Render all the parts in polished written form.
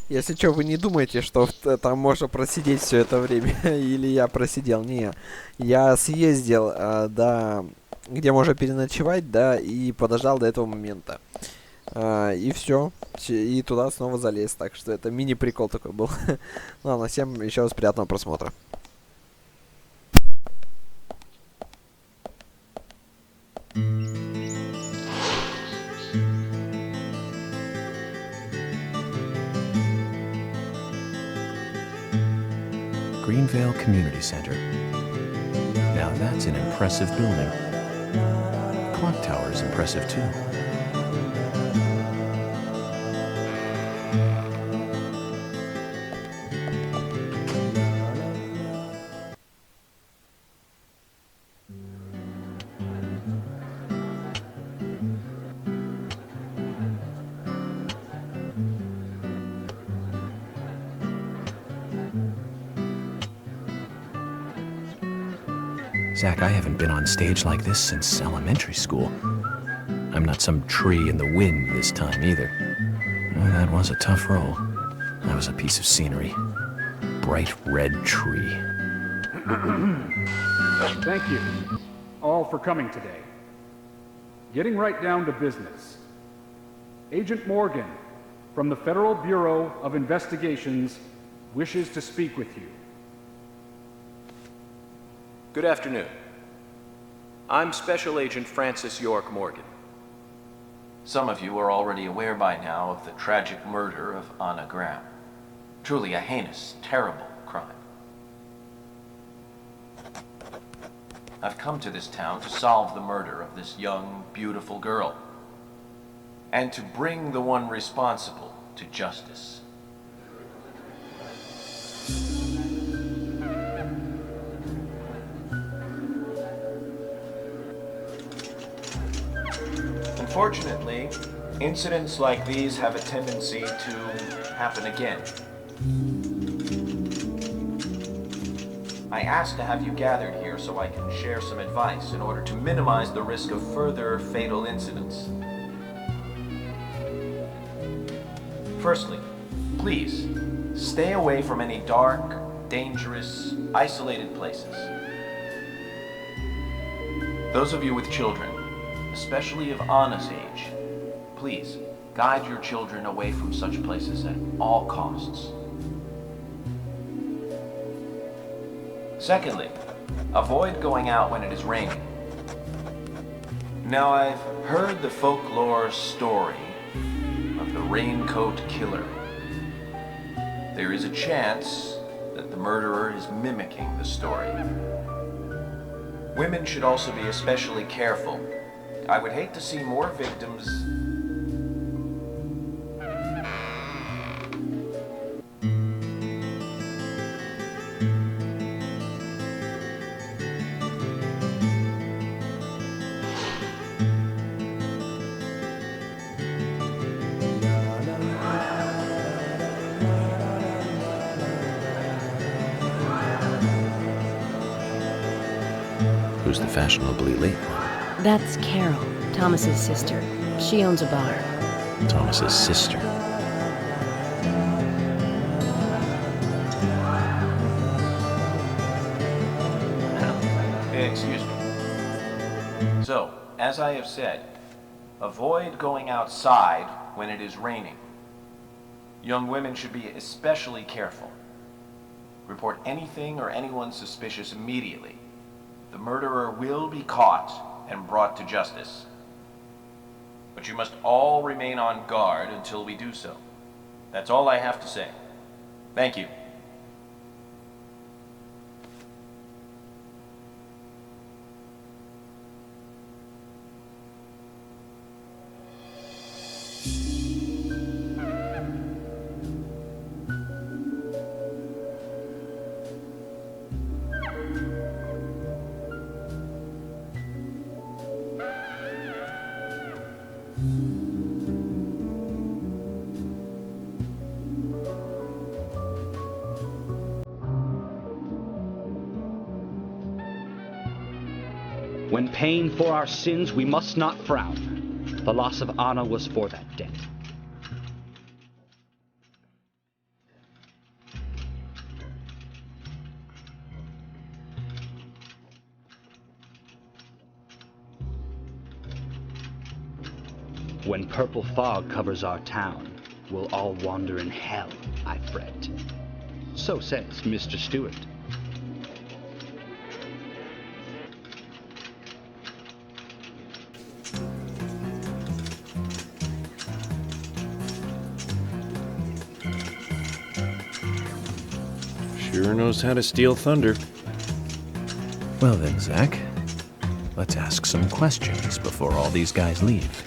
Если что, вы не думаете, что там можно просидеть все это время, или я просидел. Не, я съездил, да, где можно переночевать, да, и подождал до этого момента. И все. И туда снова залез. Так что это мини-прикол такой был. Ладно, всем еще раз приятного просмотра. Greenvale Community Center. Now that's an impressive building. Clock Tower is impressive too. Zach, I haven't been on stage like this since elementary school. I'm not some tree in the wind this time either. Oh, that was a tough role. That was a piece of scenery. Bright red tree. Thank you all for coming today. Getting right down to business. Agent Morgan from the Federal Bureau of Investigations wishes to speak with you. Good afternoon. I'm Special Agent Francis York Morgan. Some of you are already aware by now of the tragic murder of Anna Graham. Truly a heinous, terrible crime. I've come to this town to solve the murder of this young, beautiful girl, and to bring the one responsible to justice. Unfortunately, incidents like these have a tendency to happen again. I asked to have you gathered here so I can share some advice in order to minimize the risk of further fatal incidents. Firstly, please, stay away from any dark, dangerous, isolated places. Those of you with children, especially of Anna's age, please guide your children away from such places at all costs. Secondly, avoid going out when it is raining. Now, I've heard the folklore story of the raincoat killer. There is a chance that the murderer is mimicking the story. Women should also be especially careful. I would hate to see more victims. Who's the fashionably late one? That's Carol, Thomas's sister. She owns a bar. Thomas's sister. Excuse me. So, as I have said, avoid going outside when it is raining. Young women should be especially careful. Report anything or anyone suspicious immediately. The murderer will be caught and brought to justice. But you must all remain on guard until we do so. That's all I have to say. Thank you. When paying for our sins, we must not frown. The loss of Anna was for that debt. When purple fog covers our town, we'll all wander in hell, I fret. So says Mr. Stewart. Sure knows how to steal thunder. Well then, Zach, let's ask some questions before all these guys leave.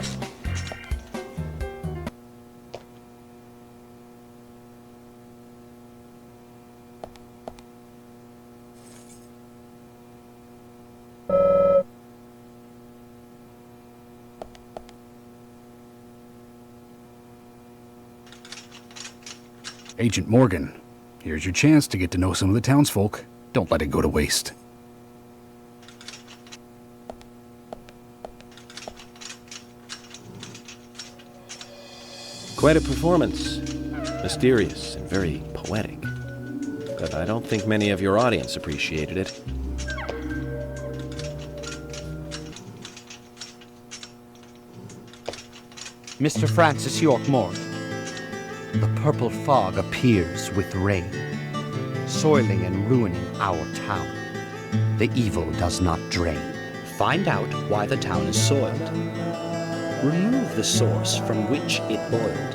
Agent Morgan, here's your chance to get to know some of the townsfolk. Don't let it go to waste. Quite a performance. Mysterious and very poetic. But I don't think many of your audience appreciated it. Mr. Francis York Morgan, the purple fog appears with rain, soiling and ruining our town. The evil does not drain. Find out why the town is soiled. Remove the source from which it boiled.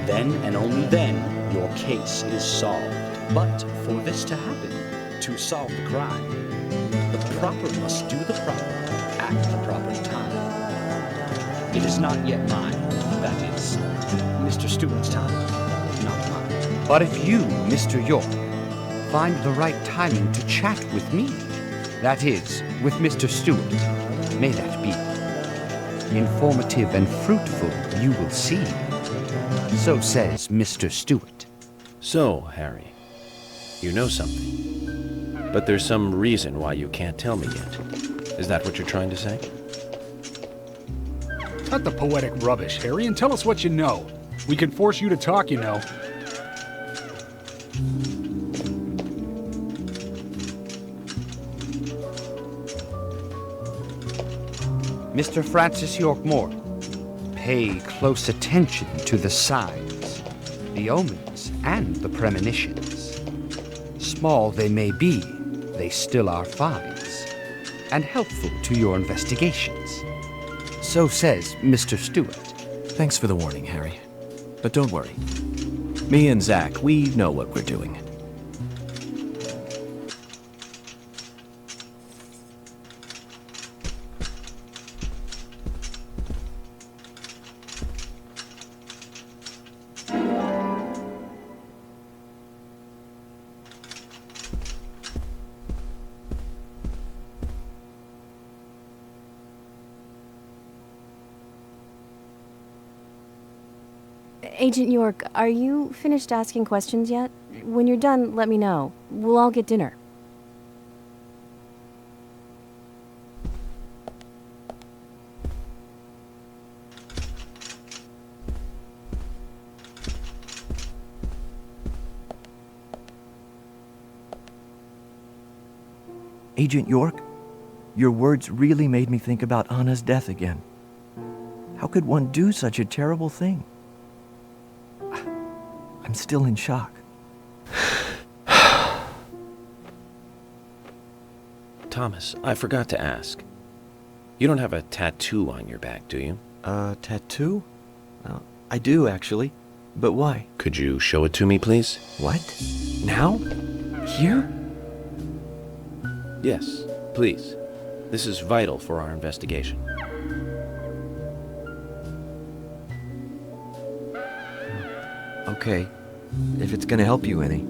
Then and only then your case is solved. But for this to happen, to solve the crime, the proper must do the proper at the proper time. It is not yet mine, that is, Mr. Stewart's time, not mine. But if you, Mr. York, find the right timing to chat with me, that is, with Mr. Stewart, may that be. Informative and fruitful, you will see. So says Mr. Stewart. So, Harry, you know something. But there's some reason why you can't tell me yet. Is that what you're trying to say? Cut the poetic rubbish, Harry, and tell us what you know. We can force you to talk, you know. Mr. Francis York Morgan, pay close attention to the signs, the omens, and the premonitions. Small they may be, they still are finds, and helpful to your investigations. So says Mr. Stewart. Thanks for the warning, Harry. But don't worry. Me and Zach, we know what we're doing. Agent York, are you finished asking questions yet? When you're done, let me know. We'll all get dinner. Agent York, your words really made me think about Anna's death again. How could one do such a terrible thing? I'm still in shock. Thomas, I forgot to ask. You don't have a tattoo on your back, do you? Tattoo? I do, actually. But why? Could you show it to me, please? What? Now? Here? Yes, please. This is vital for our investigation. Okay, if it's gonna help you any.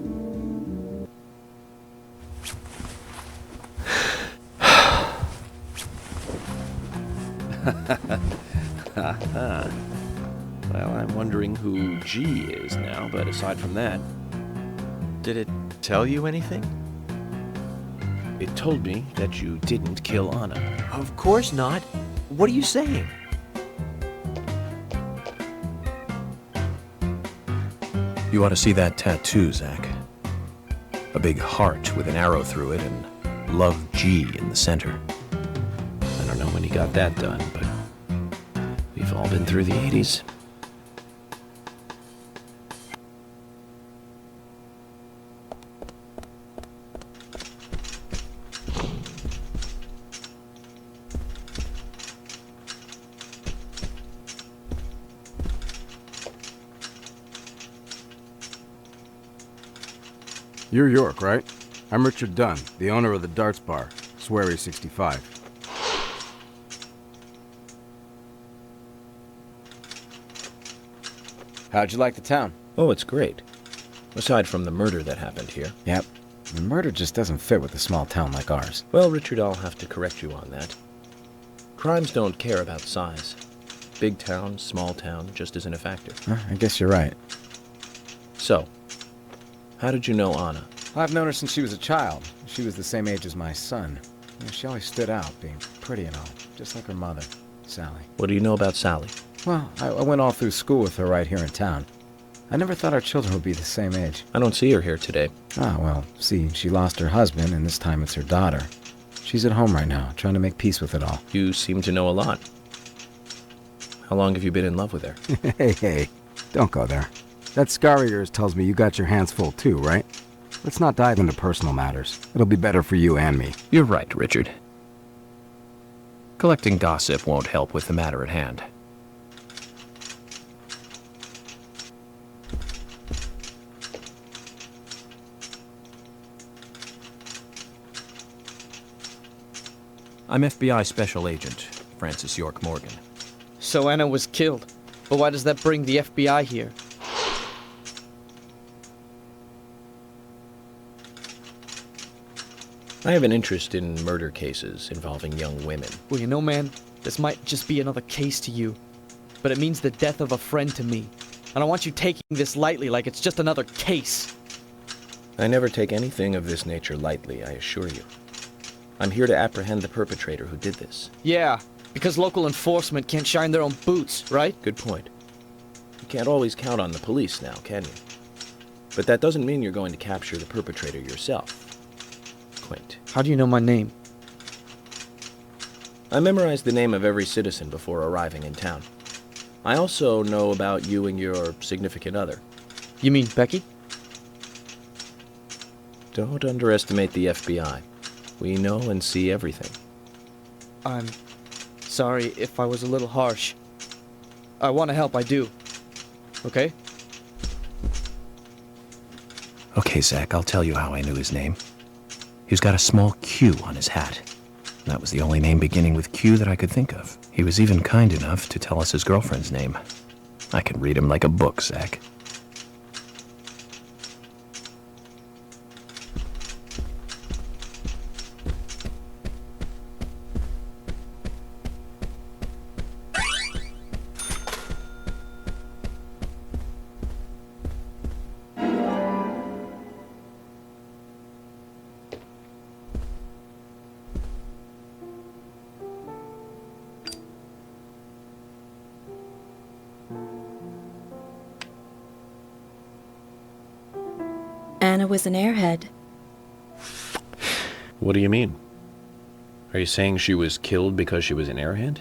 Well, I'm wondering who G is now, but aside from that... Did it tell you anything? It told me that you didn't kill Anna. Of course not. What are you saying? You ought to see that tattoo, Zach. A big heart with an arrow through it and Love G in the center. I don't know when he got that done, but we've all been through the 80s. You're York, right? I'm Richard Dunn, the owner of the Darts Bar, Swery 65. How'd you like the town? Oh, it's great. Aside from the murder that happened here. Yep. The murder just doesn't fit with a small town like ours. Well, Richard, I'll have to correct you on that. Crimes don't care about size. Big town, small town, just isn't a factor. I guess you're right. So, how did you know Anna? I've known her since she was a child. She was the same age as my son. She always stood out, being pretty and all, just like her mother, Sally. What do you know about Sally? Well, I went all through school with her right here in town. I never thought our children would be the same age. I don't see her here today. Ah, well, see, she lost her husband, and this time it's her daughter. She's at home right now, trying to make peace with it all. You seem to know a lot. How long have you been in love with her? Hey, don't go there. That scar of yours tells me you got your hands full too, right? Let's not dive into personal matters. It'll be better for you and me. You're right, Richard. Collecting gossip won't help with the matter at hand. I'm FBI Special Agent Francis York Morgan. So Anna was killed. But why does that bring the FBI here? I have an interest in murder cases involving young women. Well, you know, man, this might just be another case to you. But it means the death of a friend to me. I don't want you taking this lightly like it's just another case. I never take anything of this nature lightly, I assure you. I'm here to apprehend the perpetrator who did this. Yeah, because local enforcement can't shine their own boots, right? Good point. You can't always count on the police now, can you? But that doesn't mean you're going to capture the perpetrator yourself. Quint. How do you know my name? I memorized the name of every citizen before arriving in town. I also know about you and your significant other. You mean Becky? Don't underestimate the FBI. We know and see everything. I'm sorry if I was a little harsh. I want to help, I do. Okay? Okay, Zach, I'll tell you how I knew his name. He's got a small Q on his hat. That was the only name beginning with Q that I could think of. He was even kind enough to tell us his girlfriend's name. I can read him like a book, Zach. Anna was an airhead. What do you mean? Are you saying she was killed because she was an airhead?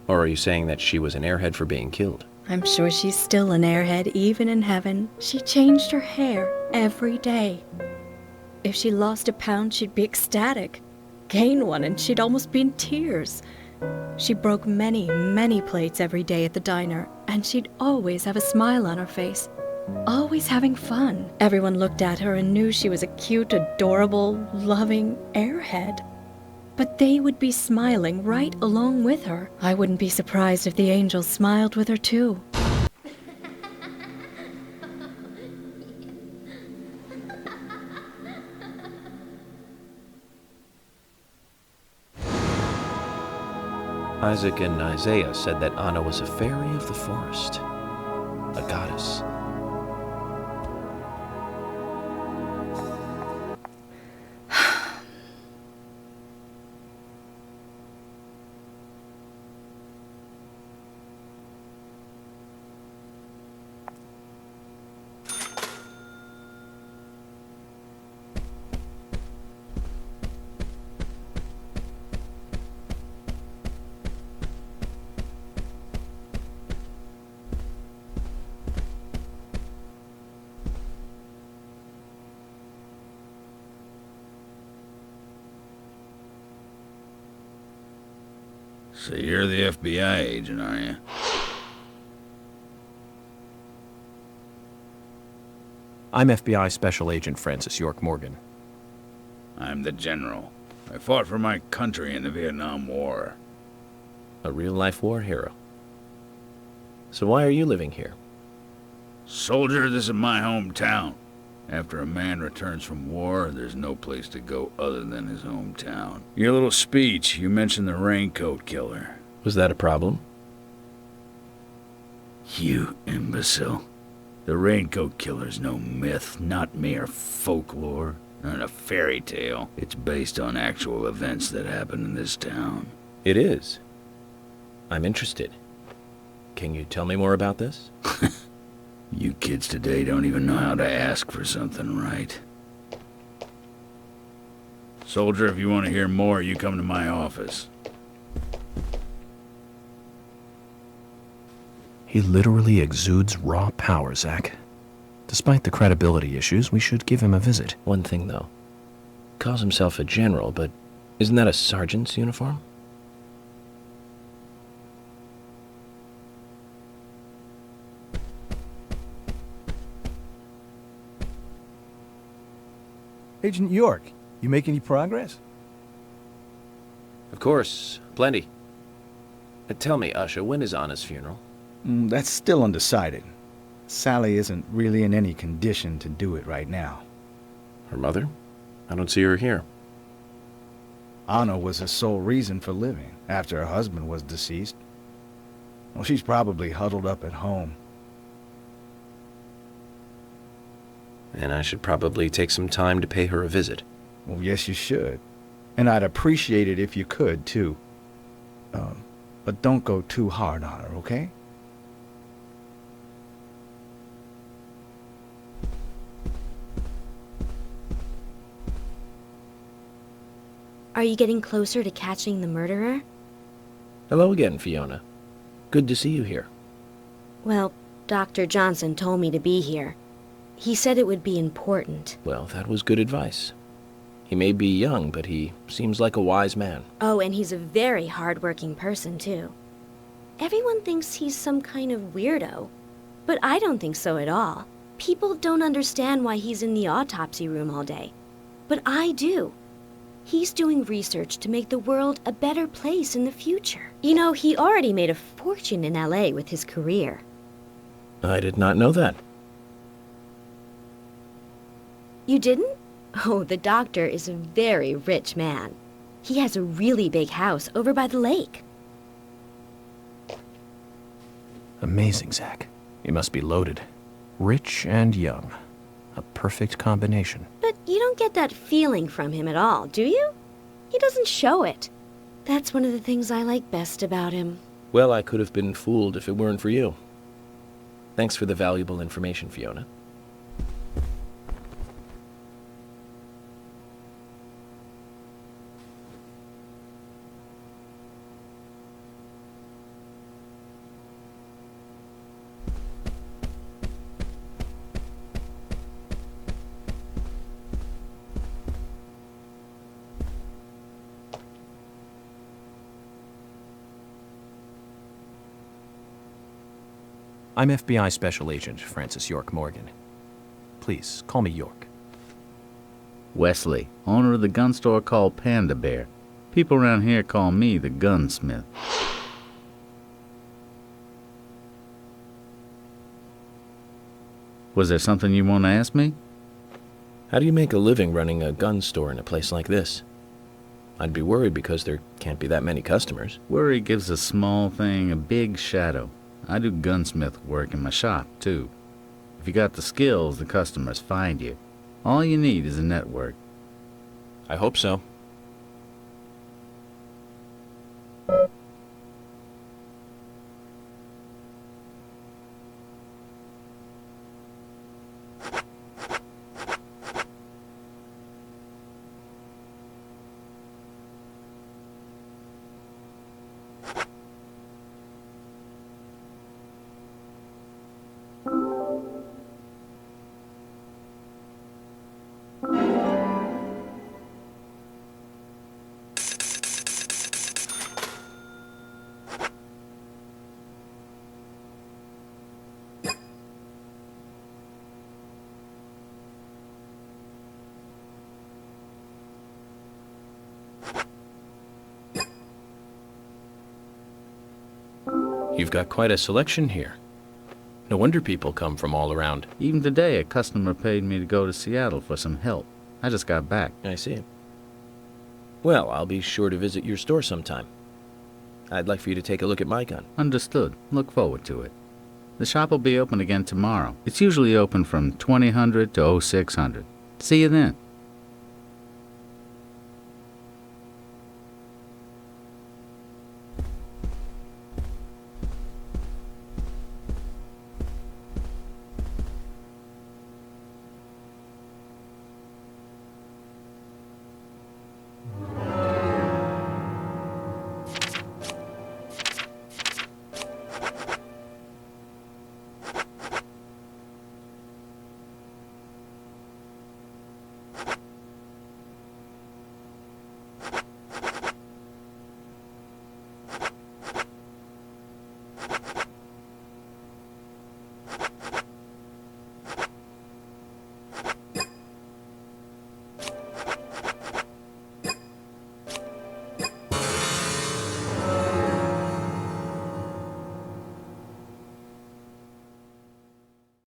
Or are you saying that she was an airhead for being killed? I'm sure she's still an airhead even in heaven. She changed her hair every day. If she lost a pound, she'd be ecstatic. Gain one, and she'd almost be in tears. She broke many, many plates every day at the diner, and she'd always have a smile on her face. Always having fun. Everyone looked at her and knew she was a cute, adorable, loving airhead. But they would be smiling right along with her. I wouldn't be surprised if the angels smiled with her too. Isaac and Isaiah said that Anna was a fairy of the forest, a goddess. So you're the FBI agent, are you? I'm FBI Special Agent Francis York Morgan. I'm the general. I fought for my country in the Vietnam War. A real-life war hero. So why are you living here? Soldier, this is my hometown. After a man returns from war, there's no place to go other than his hometown. Your little speech, you mentioned the raincoat killer. Was that a problem? You imbecile. The raincoat killer's no myth, not mere folklore, not a fairy tale. It's based on actual events that happened in this town. It is. I'm interested. Can you tell me more about this? You kids today don't even know how to ask for something right. Soldier, if you want to hear more, you come to my office. He literally exudes raw power, Zach. Despite the credibility issues, we should give him a visit. One thing, though. Calls himself a general, but isn't that a sergeant's uniform? Agent York, you make any progress? Of course, plenty. Tell me, Usha, when is Anna's funeral? That's still undecided. Sally isn't really in any condition to do it right now. Her mother? I don't see her here. Anna was her sole reason for living after her husband was deceased. Well, she's probably huddled up at home. And I should probably take some time to pay her a visit. Well, yes, you should. And I'd appreciate it if you could, too. But don't go too hard on her, okay? Are you getting closer to catching the murderer? Hello again, Fiona. Good to see you here. Well, Dr. Johnson told me to be here. He said it would be important. Well, that was good advice. He may be young, but he seems like a wise man. Oh, and he's a very hard-working person, too. Everyone thinks he's some kind of weirdo, but I don't think so at all. People don't understand why he's in the autopsy room all day, but I do. He's doing research to make the world a better place in the future. You know, he already made a fortune in LA with his career. I did not know that. You didn't? Oh, the doctor is a very rich man. He has a really big house over by the lake. Amazing, Zach. He must be loaded. Rich and young. A perfect combination. But you don't get that feeling from him at all, do you? He doesn't show it. That's one of the things I like best about him. Well, I could have been fooled if it weren't for you. Thanks for the valuable information, Fiona. I'm FBI Special Agent Francis York Morgan. Please, call me York. Wesley, owner of the gun store called Panda Bear. People around here call me the gunsmith. Was there something you want to ask me? How do you make a living running a gun store in a place like this? I'd be worried because there can't be that many customers. Worry gives a small thing a big shadow. I do gunsmith work in my shop, too. If you got the skills, the customers find you. All you need is a network. I hope so. You've got quite a selection here. No wonder people come from all around. Even today, a customer paid me to go to Seattle for some help. I just got back. I see. Well, I'll be sure to visit your store sometime. I'd like for you to take a look at my gun. Understood. Look forward to it. The shop will be open again tomorrow. It's usually open from 2000 to 0600. See you then.